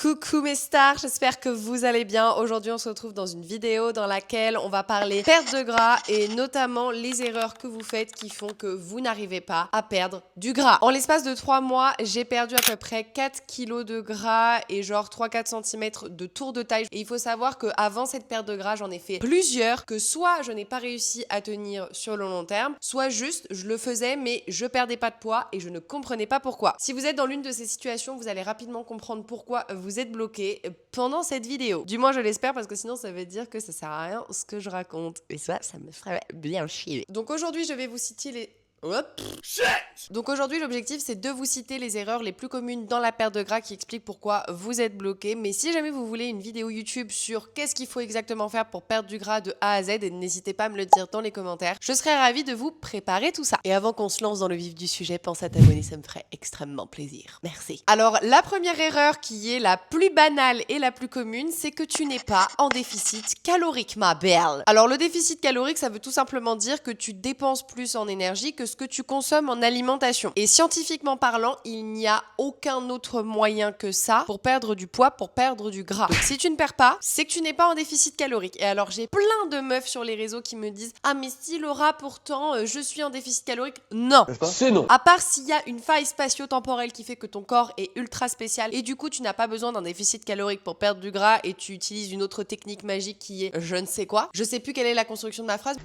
Coucou mes stars, j'espère que vous allez bien. Aujourd'hui on se retrouve dans une vidéo dans laquelle on va parler perte de gras et notamment les erreurs que vous faites qui font que vous n'arrivez pas à perdre du gras. En l'espace de 3 mois, j'ai perdu à peu près 4 kilos de gras et genre 3-4 cm de tour de taille. Et il faut savoir qu'avant cette perte de gras, j'en ai fait plusieurs que soit je n'ai pas réussi à tenir sur le long terme, soit juste je le faisais mais je perdais pas de poids et je ne comprenais pas pourquoi. Si vous êtes dans l'une de ces situations, vous allez rapidement comprendre pourquoi vous êtes bloqué pendant cette vidéo. Du moins je l'espère parce que sinon ça veut dire que ça sert à rien ce que je raconte. Et ça me ferait bien chier. Donc aujourd'hui je vais vous citer les... Donc aujourd'hui l'objectif c'est de vous citer les erreurs les plus communes dans la perte de gras qui expliquent pourquoi vous êtes bloqué. Mais si jamais vous voulez une vidéo YouTube sur qu'est-ce qu'il faut exactement faire pour perdre du gras de A à Z, n'hésitez pas à me le dire dans les commentaires. Je serais ravie de vous préparer tout ça. Et avant qu'on se lance dans le vif du sujet, pense à t'abonner, ça me ferait extrêmement plaisir. Merci. Alors la première erreur qui est la plus banale et la plus commune, c'est que tu n'es pas en déficit calorique, ma belle. Alors le déficit calorique, ça veut tout simplement dire que tu dépenses plus en énergie que ce que tu consommes en alimentation. Et scientifiquement parlant, il n'y a aucun autre moyen que ça pour perdre du poids, pour perdre du gras. Donc si tu ne perds pas, c'est que tu n'es pas en déficit calorique. Et alors j'ai plein de meufs sur les réseaux qui me disent « Ah mais si Laura, pourtant je suis en déficit calorique ». Non, c'est non. À part s'il y a une faille spatio-temporelle qui fait que ton corps est ultra spécial et du coup tu n'as pas besoin d'un déficit calorique pour perdre du gras et tu utilises une autre technique magique qui est je ne sais quoi. Je sais plus quelle est la construction de ma phrase.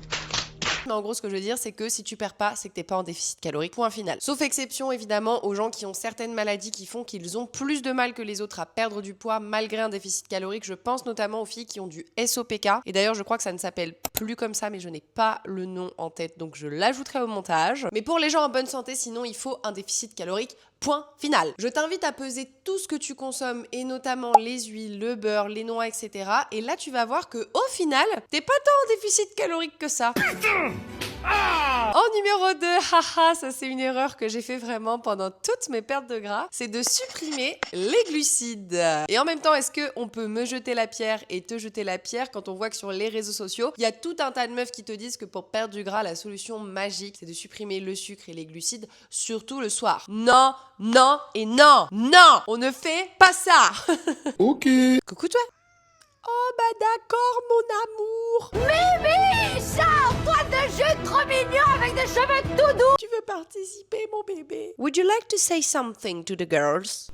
Mais en gros, ce que je veux dire, c'est que si tu perds pas, c'est que t'es pas en déficit calorique. Point final. Sauf exception, évidemment, aux gens qui ont certaines maladies qui font qu'ils ont plus de mal que les autres à perdre du poids malgré un déficit calorique. Je pense notamment aux filles qui ont du SOPK. Et d'ailleurs, je crois que ça ne s'appelle plus comme ça, mais je n'ai pas le nom en tête, donc je l'ajouterai au montage. Mais pour les gens en bonne santé, sinon, il faut un déficit calorique. Point final. Je t'invite à peser tout ce que tu consommes et notamment les huiles, le beurre, les noix, etc. Et là, tu vas voir que au final, t'es pas tant en déficit calorique que ça. En numéro 2, haha, ça c'est une erreur que j'ai fait vraiment pendant toutes mes pertes de gras, c'est de supprimer les glucides. Et en même temps, est-ce qu'on peut me jeter la pierre et te jeter la pierre quand on voit que sur les réseaux sociaux, il y a tout un tas de meufs qui te disent que pour perdre du gras, la solution magique, c'est de supprimer le sucre et les glucides, surtout le soir. Non, non et non, non, on ne fait pas ça. Ok. Coucou toi. Oh bah d'accord mon amour. Mimi, ça, Antoine de jeu trop mignon avec des cheveux tout doux. Tu veux participer, mon bébé? Would you like to say something to the girls?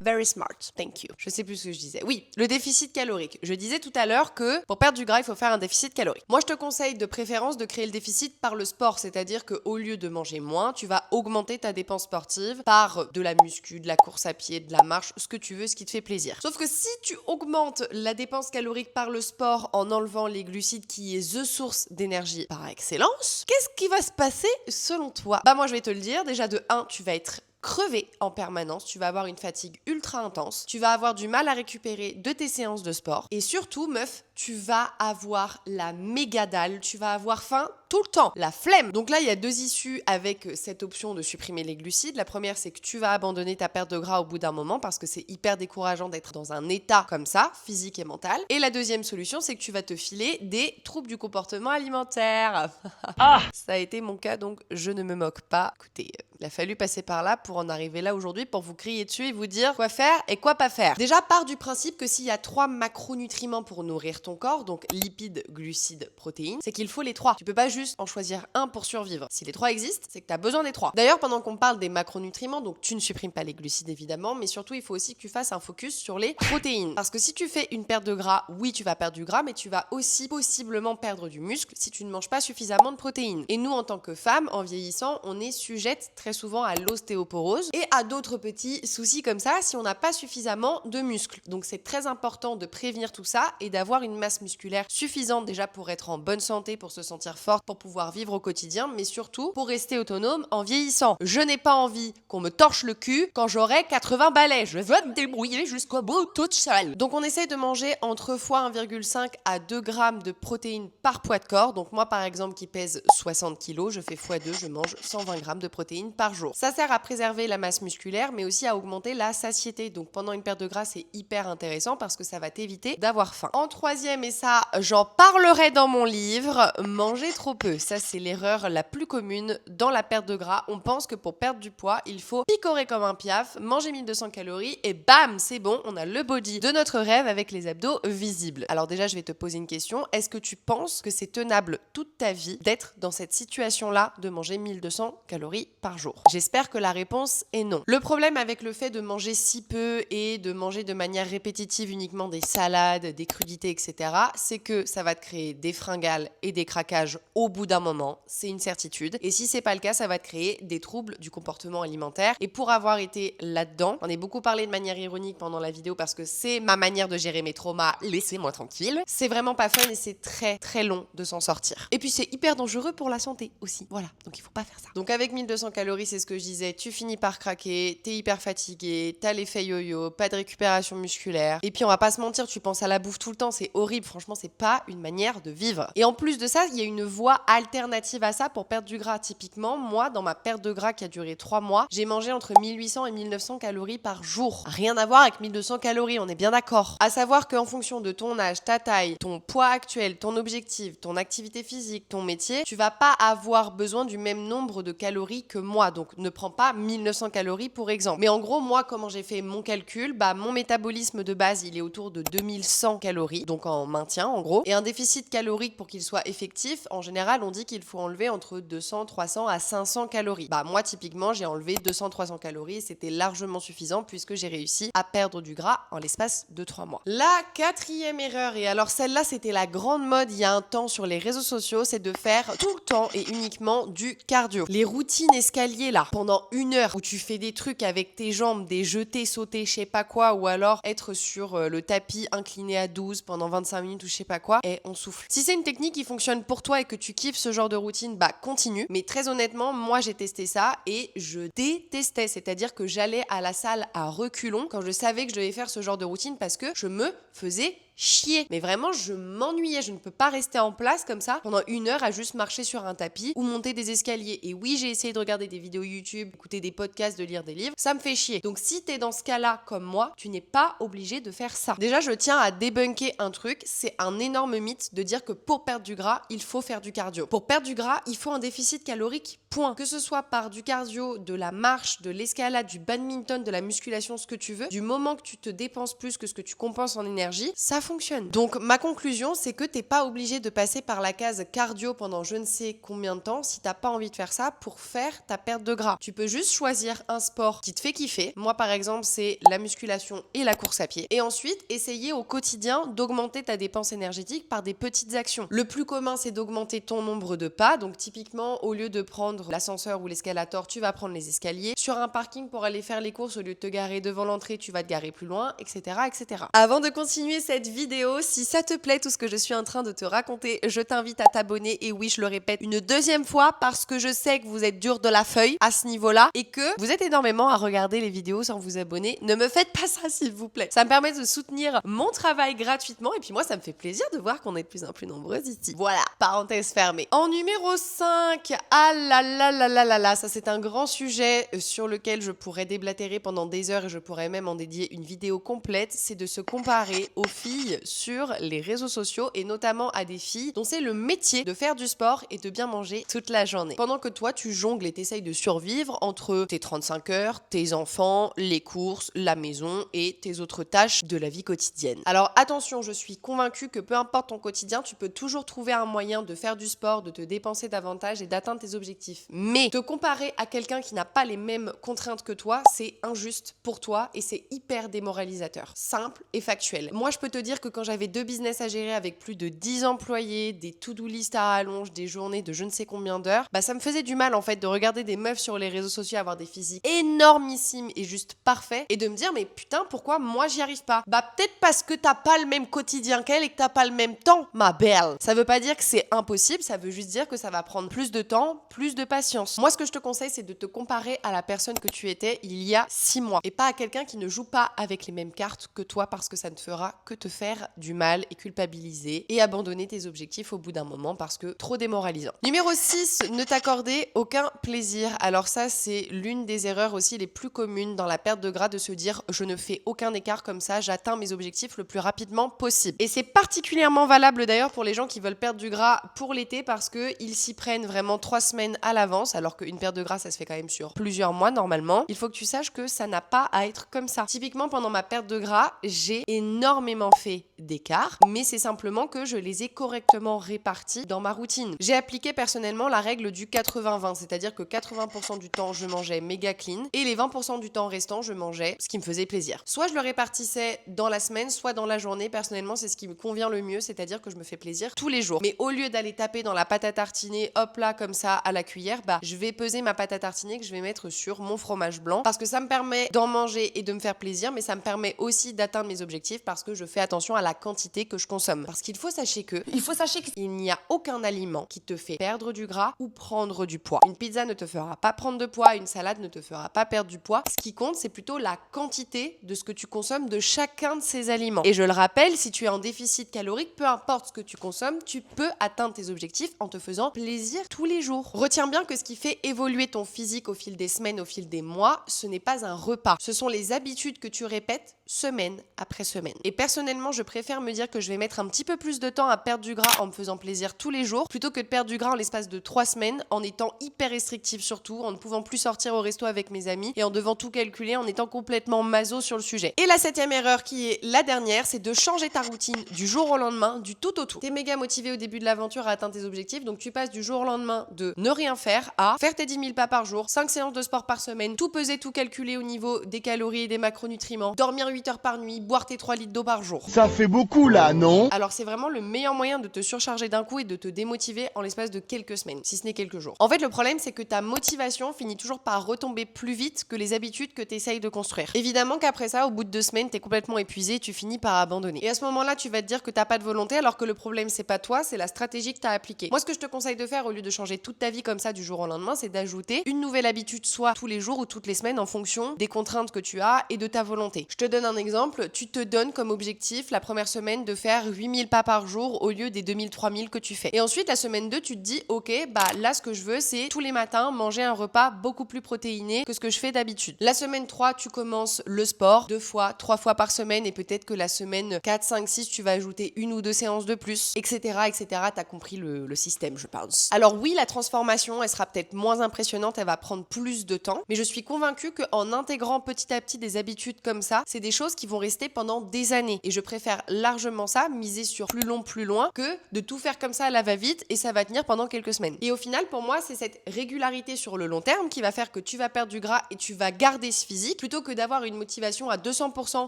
Very smart, thank you. Je sais plus ce que je disais. Oui, le déficit calorique. Je disais tout à l'heure que pour perdre du gras, il faut faire un déficit calorique. Moi, je te conseille de préférence de créer le déficit par le sport, c'est-à-dire qu'au lieu de manger moins, tu vas augmenter ta dépense sportive par de la muscu, de la course à pied, de la marche, ce que tu veux, ce qui te fait plaisir. Sauf que si tu augmentes la dépense calorique par le sport en enlevant les glucides qui est the source d'énergie par excellence, qu'est-ce qui va se passer selon toi? Bah moi je vais te le dire, déjà de 1, tu vas être crevé en permanence, tu vas avoir une fatigue ultra intense, tu vas avoir du mal à récupérer de tes séances de sport et surtout meuf, tu vas avoir la méga dalle, tu vas avoir faim tout le temps, la flemme. Donc là, il y a 2 issues avec cette option de supprimer les glucides. La première, c'est que tu vas abandonner ta perte de gras au bout d'un moment parce que c'est hyper décourageant d'être dans un état comme ça, physique et mental. Et la deuxième solution, c'est que tu vas te filer des troubles du comportement alimentaire. Ah, ça a été mon cas, donc je ne me moque pas. Écoutez, il a fallu passer par là pour en arriver là aujourd'hui, pour vous crier dessus et vous dire quoi faire et quoi pas faire. Déjà, pars du principe que s'il y a 3 macronutriments pour nourrir ton corps, donc lipides, glucides, protéines, c'est qu'il faut les 3. Tu peux pas juste en choisir un pour survivre. Si les 3 existent, c'est que tu as besoin des 3. D'ailleurs, pendant qu'on parle des macronutriments, donc tu ne supprimes pas les glucides évidemment, mais surtout il faut aussi que tu fasses un focus sur les protéines. Parce que si tu fais une perte de gras, oui, tu vas perdre du gras, mais tu vas aussi possiblement perdre du muscle si tu ne manges pas suffisamment de protéines. Et nous, en tant que femmes, en vieillissant, on est sujette très souvent à l'ostéoporose et à d'autres petits soucis comme ça si on n'a pas suffisamment de muscles. Donc c'est très important de prévenir tout ça et d'avoir une masse musculaire suffisante déjà pour être en bonne santé, pour se sentir forte, pour pouvoir vivre au quotidien, mais surtout pour rester autonome en vieillissant. Je n'ai pas envie qu'on me torche le cul quand j'aurai 80 balais. Je veux me débrouiller jusqu'au bout toute seule. Donc on essaye de manger entre fois 1,5 à 2 grammes de protéines par poids de corps. Donc moi par exemple qui pèse 60 kilos, je fais x2, je mange 120 grammes de protéines par jour. Ça sert à préserver préserver la masse musculaire, mais aussi à augmenter la satiété. Donc pendant une perte de gras, c'est hyper intéressant parce que ça va t'éviter d'avoir faim. En troisième, et ça, j'en parlerai dans mon livre, manger trop peu. Ça, c'est l'erreur la plus commune dans la perte de gras. On pense que pour perdre du poids, il faut picorer comme un piaf, manger 1200 calories et bam, c'est bon, on a le body de notre rêve avec les abdos visibles. Alors déjà, je vais te poser une question. Est-ce que tu penses que c'est tenable toute ta vie d'être dans cette situation-là de manger 1200 calories par jour? J'espère que la réponse est non. Le problème avec le fait de manger si peu et de manger de manière répétitive uniquement des salades, des crudités, etc., c'est que ça va te créer des fringales et des craquages au bout d'un moment, c'est une certitude. Et si c'est pas le cas, ça va te créer des troubles du comportement alimentaire. Et pour avoir été là-dedans, j'en ai beaucoup parlé de manière ironique pendant la vidéo parce que c'est ma manière de gérer mes traumas, laissez-moi tranquille. C'est vraiment pas fun et c'est très très long de s'en sortir. Et puis c'est hyper dangereux pour la santé aussi. Voilà, donc il faut pas faire ça. Donc avec 1200 calories, c'est ce que je disais, tu finis par craquer, t'es hyper fatigué, t'as l'effet yo-yo, pas de récupération musculaire. Et puis on va pas se mentir, tu penses à la bouffe tout le temps, c'est horrible, franchement c'est pas une manière de vivre. Et en plus de ça, il y a une voie alternative à ça pour perdre du gras. Typiquement, moi, dans ma perte de gras qui a duré 3 mois, j'ai mangé entre 1800 et 1900 calories par jour. Rien à voir avec 1200 calories, on est bien d'accord. À savoir qu'en fonction de ton âge, ta taille, ton poids actuel, ton objectif, ton activité physique, ton métier, tu vas pas avoir besoin du même nombre de calories que moi. Donc ne prends pas 1900 calories pour exemple. Mais en gros, moi, comment j'ai fait mon calcul, mon métabolisme de base, il est autour de 2100 calories, donc en maintien en gros. Et un déficit calorique pour qu'il soit effectif, en général, on dit qu'il faut enlever entre 200, 300 à 500 calories. Moi, typiquement, j'ai enlevé 200-300 calories et c'était largement suffisant puisque j'ai réussi à perdre du gras en l'espace de 3 mois. La quatrième erreur, et alors celle-là, c'était la grande mode il y a un temps sur les réseaux sociaux, c'est de faire tout le temps et uniquement du cardio. Les routines escaliers là, pendant 1 heure où tu fais des trucs avec tes jambes, des jetés, sauter, je sais pas quoi, ou alors être sur le tapis incliné à 12 pendant 25 minutes ou je sais pas quoi, et on souffle. Si c'est une technique qui fonctionne pour toi et que tu kiffes ce genre de routine, continue. Mais très honnêtement, moi j'ai testé ça et je détestais. C'est-à-dire que j'allais à la salle à reculons quand je savais que je devais faire ce genre de routine parce que je me faisais chier. Mais vraiment, je m'ennuyais. Je ne peux pas rester en place comme ça pendant 1 heure à juste marcher sur un tapis ou monter des escaliers. Et oui, j'ai essayé de regarder des vidéos YouTube, écouter des podcasts, de lire des livres. Ça me fait chier. Donc si t'es dans ce cas-là comme moi, tu n'es pas obligé de faire ça. Déjà, je tiens à débunker un truc. C'est un énorme mythe de dire que pour perdre du gras, il faut faire du cardio. Pour perdre du gras, il faut un déficit calorique. Point. Que ce soit par du cardio, de la marche, de l'escalade, du badminton, de la musculation, ce que tu veux, du moment que tu te dépenses plus que ce que tu compenses en énergie, ça fonctionne. Donc ma conclusion, c'est que t'es pas obligé de passer par la case cardio pendant je ne sais combien de temps si t'as pas envie de faire ça pour faire ta perte de gras. Tu peux juste choisir un sport qui te fait kiffer. Moi par exemple, c'est la musculation et la course à pied. Et ensuite, essayer au quotidien d'augmenter ta dépense énergétique par des petites actions. Le plus commun, c'est d'augmenter ton nombre de pas. Donc typiquement, au lieu de prendre l'ascenseur ou l'escalator, tu vas prendre les escaliers. Sur un parking pour aller faire les courses, au lieu de te garer devant l'entrée, tu vas te garer plus loin, etc., etc. Avant de continuer cette vidéo, si ça te plaît tout ce que je suis en train de te raconter, je t'invite à t'abonner. Et oui, je le répète une deuxième fois parce que je sais que vous êtes dur de la feuille à ce niveau-là et que vous êtes énormément à regarder les vidéos sans vous abonner. Ne me faites pas ça, s'il vous plaît. Ça me permet de soutenir mon travail gratuitement et puis moi, ça me fait plaisir de voir qu'on est de plus en plus nombreuses ici. Voilà, parenthèse fermée. En numéro 5, ah là, ça c'est un grand sujet sur lequel je pourrais déblatérer pendant des heures et je pourrais même en dédier une vidéo complète, c'est de se comparer aux filles sur les réseaux sociaux et notamment à des filles dont c'est le métier de faire du sport et de bien manger toute la journée. Pendant que toi, tu jongles et t'essayes de survivre entre tes 35 heures, tes enfants, les courses, la maison et tes autres tâches de la vie quotidienne. Alors attention, je suis convaincue que peu importe ton quotidien, tu peux toujours trouver un moyen de faire du sport, de te dépenser davantage et d'atteindre tes objectifs. Mais te comparer à quelqu'un qui n'a pas les mêmes contraintes que toi, c'est injuste pour toi et c'est hyper démoralisateur. Simple et factuel. Moi, je peux te dire que quand j'avais 2 business à gérer avec plus de 10 employés, des to-do list à rallonge, des journées de je ne sais combien d'heures, ça me faisait du mal en fait de regarder des meufs sur les réseaux sociaux avoir des physiques énormissimes et juste parfaits et de me dire mais putain pourquoi moi j'y arrive pas? Peut-être parce que t'as pas le même quotidien qu'elle et que t'as pas le même temps, ma belle. Ça veut pas dire que c'est impossible, ça veut juste dire que ça va prendre plus de temps, plus de patience. Moi, ce que je te conseille, c'est de te comparer à la personne que tu étais il y a 6 mois et pas à quelqu'un qui ne joue pas avec les mêmes cartes que toi parce que ça ne fera que te faire du mal et culpabiliser et abandonner tes objectifs au bout d'un moment parce que trop démoralisant. Numéro 6, ne t'accorder aucun plaisir. Alors ça, c'est l'une des erreurs aussi les plus communes dans la perte de gras, de se dire je ne fais aucun écart comme ça, j'atteins mes objectifs le plus rapidement possible. Et c'est particulièrement valable d'ailleurs pour les gens qui veulent perdre du gras pour l'été parce qu'ils s'y prennent vraiment 3 semaines à l'avance alors qu'une perte de gras ça se fait quand même sur plusieurs mois normalement. Il faut que tu saches que ça n'a pas à être comme ça. Typiquement pendant ma perte de gras, j'ai énormément fait d'écart, mais c'est simplement que je les ai correctement répartis dans ma routine. J'ai appliqué personnellement la règle du 80-20, c'est-à-dire que 80% du temps je mangeais méga clean et les 20% du temps restant je mangeais ce qui me faisait plaisir. Soit je le répartissais dans la semaine, soit dans la journée. Personnellement, c'est ce qui me convient le mieux, c'est-à-dire que je me fais plaisir tous les jours. Mais au lieu d'aller taper dans la pâte à tartiner, hop là, comme ça, à la cuillère, je vais peser ma pâte à tartiner que je vais mettre sur mon fromage blanc parce que ça me permet d'en manger et de me faire plaisir, mais ça me permet aussi d'atteindre mes objectifs parce que je fais attention à la quantité que je consomme. Parce qu'il faut sachez qu'il n'y a aucun aliment qui te fait perdre du gras ou prendre du poids. Une pizza ne te fera pas prendre de poids, une salade ne te fera pas perdre du poids. Ce qui compte, c'est plutôt la quantité de ce que tu consommes de chacun de ces aliments. Et je le rappelle, si tu es en déficit calorique, peu importe ce que tu consommes, tu peux atteindre tes objectifs en te faisant plaisir tous les jours. Retiens bien que ce qui fait évoluer ton physique au fil des semaines, au fil des mois, ce n'est pas un repas. Ce sont les habitudes que tu répètes semaine après semaine. Et personnellement, je préfère me dire que je vais mettre un petit peu plus de temps à perdre du gras en me faisant plaisir tous les jours, plutôt que de perdre du gras en l'espace de 3 semaines, en étant hyper restrictive surtout, en ne pouvant plus sortir au resto avec mes amis et en devant tout calculer, en étant complètement maso sur le sujet. Et la 7e erreur, qui est la dernière, c'est de changer ta routine du jour au lendemain, du tout au tout. T'es méga motivé au début de l'aventure à atteindre tes objectifs, donc tu passes du jour au lendemain de ne rien faire à faire tes 10 000 pas par jour, 5 séances de sport par semaine, tout peser, tout calculer au niveau des calories et des macronutriments, dormir 8 heures par nuit, boire tes 3 litres d'eau par jour. Ça fait beaucoup là, non? Alors c'est vraiment le meilleur moyen de te surcharger d'un coup et de te démotiver en l'espace de quelques semaines, si ce n'est quelques jours. En fait, le problème, c'est que ta motivation finit toujours par retomber plus vite que les habitudes que tu essayes de construire. Évidemment qu'après ça, au bout de 2 semaines, t'es complètement épuisé et tu finis par abandonner. Et à ce moment-là, tu vas te dire que t'as pas de volonté alors que le problème, c'est pas toi, c'est la stratégie que t'as appliquée. Moi, ce que je te conseille de faire au lieu de changer toute ta vie comme ça du jour au lendemain, c'est d'ajouter une nouvelle habitude, soit tous les jours ou toutes les semaines en fonction des contraintes que tu as et de ta volonté. Je te donne un exemple. Tu te donnes comme objectif la première semaine de faire 8000 pas par jour au lieu des 2000, 3000 que tu fais. Et ensuite, la semaine 2, tu te dis, ok, là, ce que je veux, c'est tous les matins manger un repas beaucoup plus protéiné que ce que je fais d'habitude. La semaine 3, tu commences le sport 2 fois, 3 fois par semaine et peut-être que la semaine 4, 5, 6, tu vas ajouter 1 ou 2 séances de plus, etc., etc. T'as compris le système, je pense. Alors oui, la transformation, elle sera peut-être moins impressionnante, elle va prendre plus de temps, mais je suis convaincue qu'en intégrant petit à petit des habitudes comme ça, c'est des choses qui vont rester pendant des années. Et je préfère largement ça, miser sur plus long, plus loin, que de tout faire comme ça à la va-vite et ça va tenir pendant quelques semaines. Et au final, pour moi, c'est cette régularité sur le long terme qui va faire que tu vas perdre du gras et tu vas garder ce physique, plutôt que d'avoir une motivation à 200%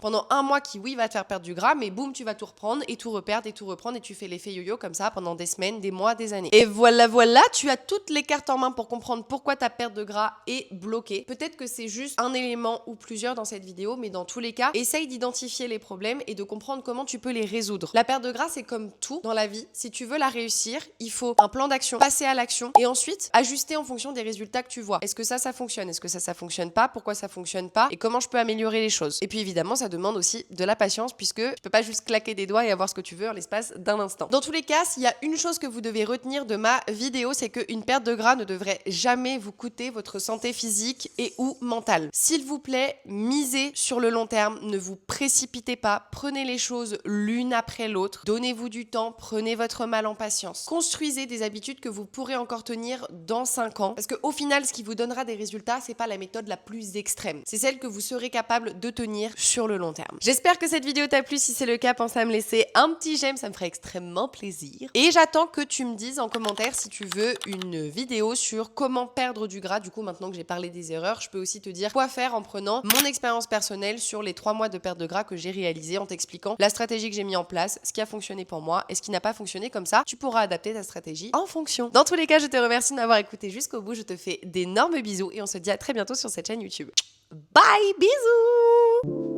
pendant un mois qui, oui, va te faire perdre du gras, mais boum, tu vas tout reprendre et tout reperdre et tout reprendre et tu fais l'effet yo-yo comme ça pendant des semaines, des mois, des années. Et voilà, tu as toutes les cartes en main pour comprendre pourquoi ta perte de gras est bloquée. Peut-être que c'est juste un élément ou plusieurs dans cette vidéo, mais dans tous les cas, essaye d'identifier les problèmes et de comprendre comment tu peux les résoudre. La perte de gras, c'est comme tout dans la vie. Si tu veux la réussir, il faut un plan d'action, passer à l'action et ensuite ajuster en fonction des résultats que tu vois. Est-ce que ça fonctionne? Est-ce que ça fonctionne pas? Pourquoi ça fonctionne pas? Et comment je peux améliorer les choses? Et puis évidemment, ça demande aussi de la patience puisque tu peux pas juste claquer des doigts et avoir ce que tu veux en l'espace d'un instant. Dans tous les cas, s'il y a une chose que vous devez retenir de ma vidéo, c'est qu'une perte de gras ne devrait jamais vous coûter votre santé physique et ou mentale. S'il vous plaît, misez sur le long terme, ne vous précipitez pas, prenez les choses l'une après l'autre, donnez-vous du temps, prenez votre mal en patience. Construisez des habitudes que vous pourrez encore tenir dans 5 ans, parce qu'au final, ce qui vous donnera des résultats, c'est pas la méthode la plus extrême, c'est celle que vous serez capable de tenir sur le long terme. J'espère que cette vidéo t'a plu. Si c'est le cas, pense à me laisser un petit j'aime, ça me ferait extrêmement plaisir. Et j'attends que tu me dises en commentaire si tu veux une vidéo sur comment perdre du gras. Du coup, maintenant que j'ai parlé des erreurs, je peux aussi te dire quoi faire en prenant mon expérience personnelle sur les 3 mois de perte de gras que j'ai réalisé, en t'expliquant la stratégie que j'ai mis en place, ce qui a fonctionné pour moi et ce qui n'a pas fonctionné. Comme ça, tu pourras adapter ta stratégie en fonction. Dans tous les cas, je te remercie de m'avoir écouté jusqu'au bout. Je te fais d'énormes bisous et on se dit à très bientôt sur cette chaîne YouTube. Bye, bisous!